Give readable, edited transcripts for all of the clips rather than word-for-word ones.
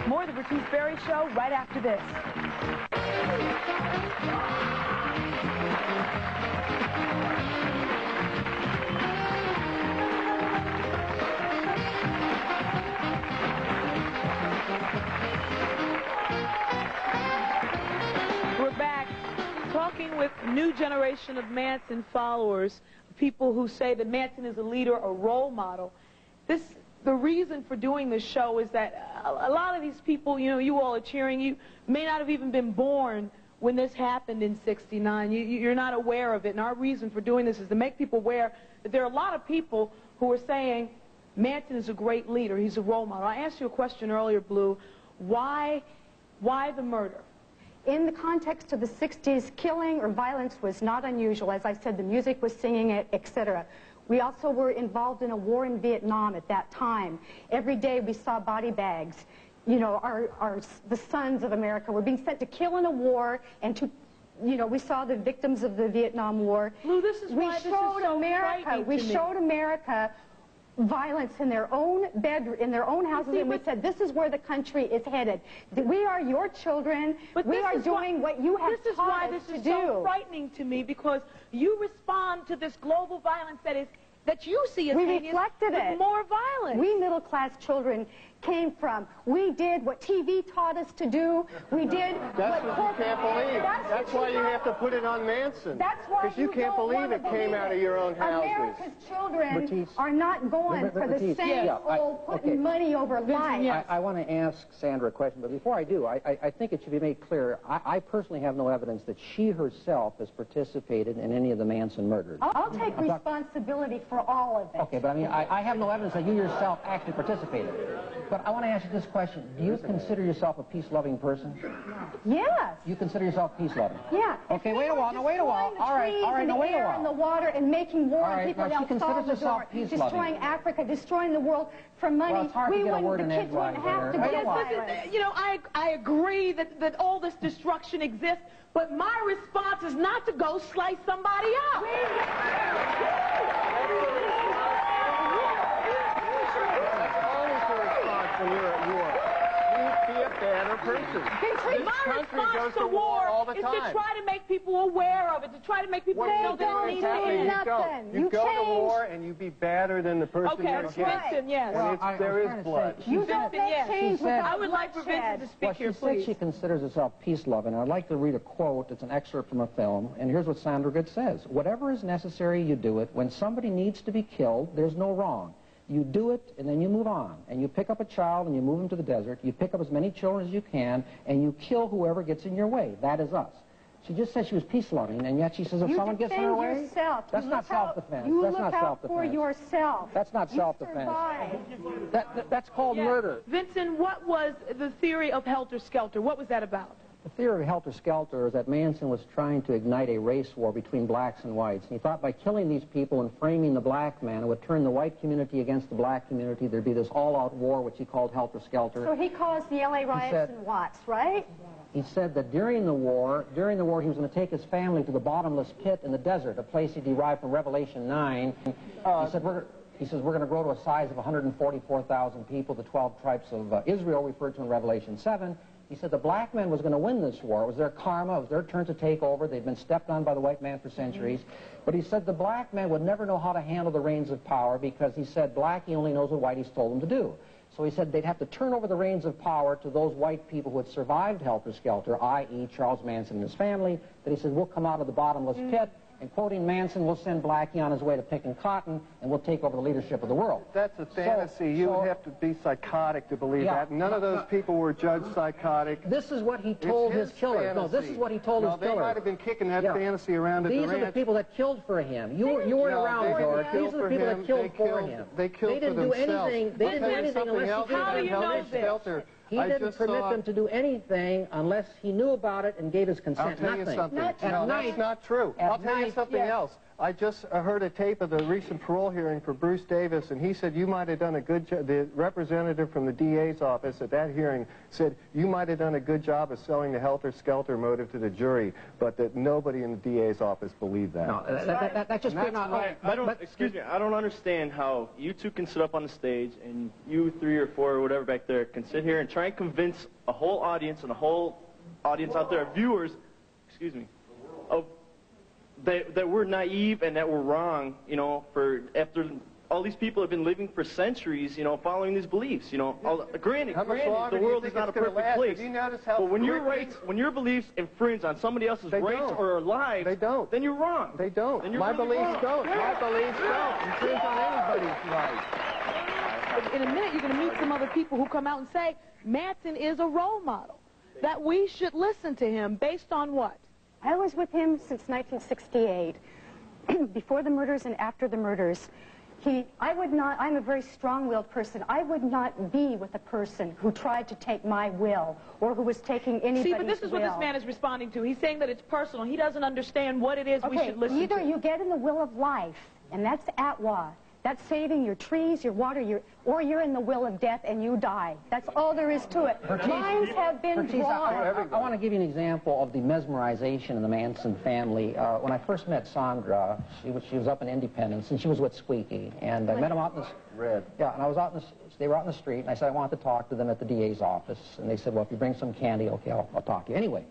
More of the Betrice Berry Show right after this. We're back talking with new generation of Manson followers, people who say that Manson is a leader, a role model. The reason for doing this show is that a lot of these people, you know, you all are cheering, you may not have even been born when this happened in '69. You're not aware of it, and our reason for doing this is to make people aware that there are a lot of people who are saying Manson is a great leader, he's a role model. I asked you a question earlier, Blue, why the murder? In the context of the 60s, killing or violence was not unusual. As I said, the music was singing it, etc. We also were involved in a war in Vietnam at that time. Every day we saw body bags. You know, the sons of America were being sent to kill in a war, and to, you know, we saw the victims of the Vietnam War. Lou, this is why this is so frightening to me. We showed America violence in their own bedroom, in their own houses, and we said, this is where the country is headed. We are your children. We are doing what you have taught us to do. This is so frightening to me, because you respond to this global violence that you see as heinous with more violence. We middle-class children came from. We did what TV taught us to do. We did what you can't believe. That's why you have to put it on Manson. That's why you can't believe it came out of your own houses. America's children are not going for the same old putting money over life. I want to ask Sandra a question, but before I do, I think it should be made clear, I personally have no evidence that she herself has participated in any of the Manson murders. I'll take responsibility for all of it. Okay, but I mean, I have no evidence that you yourself actually participated. But I want to ask you this question. Do you consider yourself a peace-loving person? Yes. You consider yourself peace-loving? Yeah. Okay, wait a while. Now, wait a while. All right, now, wait a while. And the water and making war on people in El Salvador, destroying Africa, destroying the world for money. Well, it's hard to get a word in edgewise there. You know, I agree that all this destruction exists, but my response is not to go slice somebody up. When you're at war, you be a better person. My response to war all the is time. to try to make people aware of it, to try to make people know that it needs to end. You go to war and you be better than the person you're against. Vincent, yes. Well, there is blood. You don't make change without I would like for Vincent to speak here, please. She said she considers herself peace-loving. I'd like to read a quote. It's an excerpt from a film, and here's what Sandra Good says. Whatever is necessary, you do it. When somebody needs to be killed, there's no wrong. You do it, and then you move on. And you pick up a child, and you move him to the desert. You pick up as many children as you can, and you kill whoever gets in your way. That is us. She just said she was peace-loving, and yet she says if someone gets in her way... Yourself. That's not self-defense. You that's look not out for yourself. That's not self-defense. That's called murder. Vincent, what was the theory of helter-skelter? What was that about? The theory of helter-skelter is that Manson was trying to ignite a race war between blacks and whites. And he thought by killing these people and framing the black man, it would turn the white community against the black community. There'd be this all-out war, which he called helter-skelter. So he caused the L.A. riots in Watts, right? He said that during the war, he was going to take his family to the bottomless pit in the desert, a place he derived from Revelation 9. He says, we're going to grow to a size of 144,000 people, the 12 tribes of Israel referred to in Revelation 7. He said the black man was going to win this war. It was their karma. It was their turn to take over. They'd been stepped on by the white man for centuries. But he said the black man would never know how to handle the reins of power because he said Blackie only knows what Whitey's told him to do. So he said they'd have to turn over the reins of power to those white people who had survived helter-skelter, i.e. Charles Manson and his family, that he said, we'll come out of the bottomless pit, and quoting Manson, we'll send Blackie on his way to picking cotton, and we'll take over the leadership of the world. That's a fantasy. You would have to be psychotic to believe that. None of those people were judged psychotic. This is what he told his killers. No, this is what he told his killers. They might have been kicking that fantasy around at the ranch. These are the people that killed for him. You weren't around, George. These are the people that killed for him. They killed for themselves. They didn't do anything unless he How do you know this? He didn't permit them to do anything unless he knew about it and gave his consent. I'll tell you something. No, that's not true. I'll tell you something else. I just heard a tape of the recent parole hearing for Bruce Davis, and he said you might have done a good job. The representative from the DA's office at that hearing said you might have done a good job of selling the helter-skelter motive to the jury, but that nobody in the DA's office believed that. No, that just came out. Excuse me, I don't understand how you two can sit up on the stage and you 3 or 4 or whatever back there can sit here and try and convince a whole audience and a whole audience out there, viewers, excuse me, that we're naive and that we're wrong, you know, after all these people have been living for centuries, you know, following these beliefs, you know. Granted, the world is not a perfect place. But when your beliefs infringe on somebody else's rights or lives, then you're wrong. They don't. My beliefs don't. My beliefs don't infringe on anybody's rights. In a minute, you're going to meet some other people who come out and say Manson is a role model, that we should listen to him based on what? I was with him since 1968, before the murders and after the murders. I'm a very strong-willed person. I would not be with a person who tried to take my will or who was taking anybody's will. See, but this is what this man is responding to. He's saying that it's personal. He doesn't understand what it is we should listen to. Either you get in the will of life, and that's Atwa. That's saving your trees, your water, or you're in the will of death and you die. That's all there is to it. Lines have been drawn. I want to give you an example of the mesmerization in the Manson family. When I first met Sandra, she was up in Independence, and she was with Squeaky. And I met him out in the... Yeah, and I was out they were out in the street, and I said I wanted to talk to them at the DA's office. And they said, well, if you bring some candy, okay, I'll talk to you. Anyway,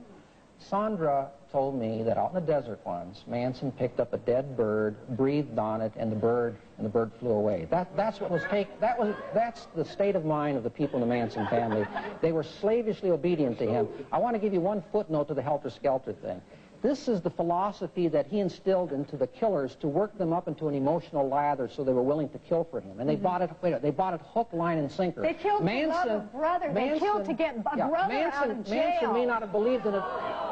Sandra told me that out in the desert once, Manson picked up a dead bird, breathed on it, and the bird flew away. That's the state of mind of the people in the Manson family. They were slavishly obedient to him. I want to give you one footnote to the helter-skelter thing. This is the philosophy that he instilled into the killers to work them up into an emotional lather so they were willing to kill for him. And they bought it. They bought it hook, line, and sinker. They killed to love a brother. They killed to get a brother out of jail. Manson may not have believed in it.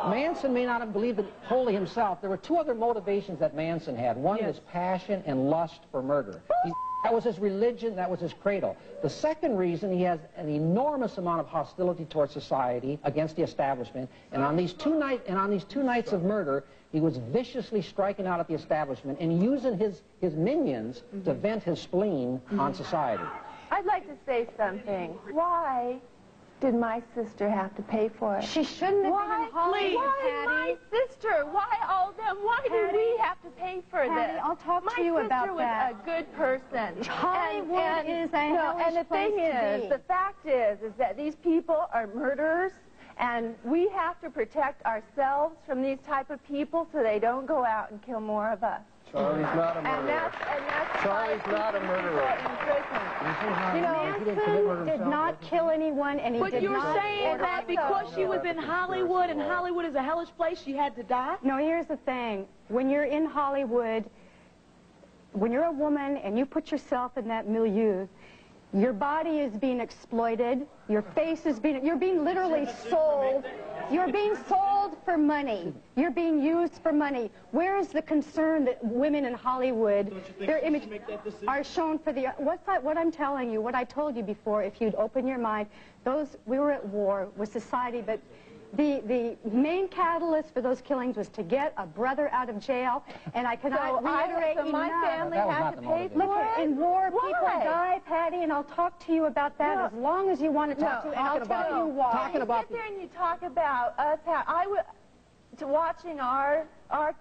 Manson may not have believed it wholly himself. There were 2 other motivations that Manson had. One was passion and lust for murder. That was his religion. That was his credo. The second reason, he has an enormous amount of hostility towards society, against the establishment. And on these two nights of murder, he was viciously striking out at the establishment and using his minions to vent his spleen on society. I'd like to say something. Why did my sister have to pay for it? She shouldn't have been in Hollywood, Why my sister? Why all of them? Why do we have to pay for this? I'll talk to you about that. My sister was a good person. Hollywood is a hellish and the thing is, the fact is that these people are murderers, and we have to protect ourselves from these type of people so they don't go out and kill more of us. Charlie's not a murderer. And that's Charlie's not a murderer. In prison. You know, Manson did not kill anyone, and he did not... But you're saying that because she was in Hollywood, and Hollywood is a hellish place, she had to die? No, here's the thing. When you're in Hollywood, when you're a woman and you put yourself in that milieu, your body is being exploited, your face is being... You're being literally sold. You're being sold for money. You're being used for money. Where is the concern that women in Hollywood, their image, are shown for the... What I'm telling you, what I told you before, if you'd open your mind, we were at war with society, but the main catalyst for those killings was to get a brother out of jail, and I cannot reiterate enough. My family had to pay for it? Look, in war, people die, Patty, and I'll talk to you about that as long as you want to talk to, and I'll tell you why. You sit there and you talk about us, watching our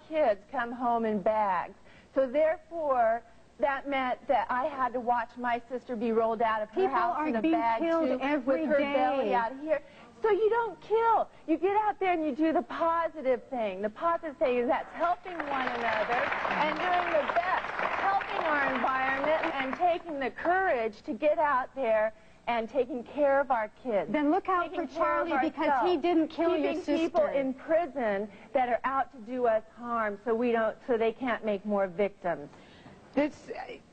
kids come home in bags. So therefore, that meant that I had to watch my sister be rolled out of her house in a bag too, with her belly out of here. So you don't kill. You get out there and you do the positive thing. The positive thing is that's helping one another and doing the best, helping our environment and taking the courage to get out there and taking care of our kids. Then look out for Charlie because he didn't kill your sister. Keeping people in prison that are out to do us harm so they can't make more victims.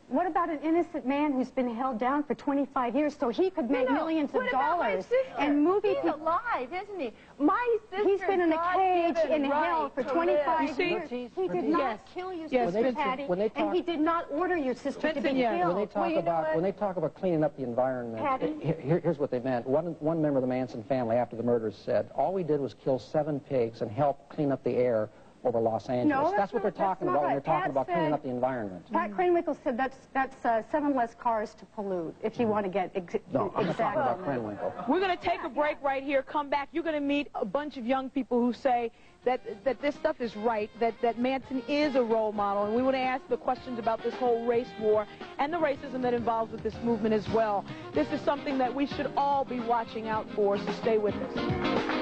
What about an innocent man who's been held down for 25 years so he could make millions of dollars? And movie He's alive, isn't he? My sister. He's been in a cage in hell for 25 years. He did not kill your sister, Patty, and he did not order your sister to be killed. When they talk about cleaning up the environment, here's what they meant. One member of the Manson family after the murders said, all we did was kill 7 pigs and help clean up the air over Los Angeles. No, that's what they're talking about when they're talking about cleaning up the environment. Pat Krenwinkel said that's 7 less cars to pollute, if you want to get No, I'm not talking about Krenwinkel. We're going to take a break right here, come back. You're going to meet a bunch of young people who say that this stuff is right, that Manson is a role model, and we want to ask the questions about this whole race war and the racism that involves with this movement as well. This is something that we should all be watching out for, so stay with us.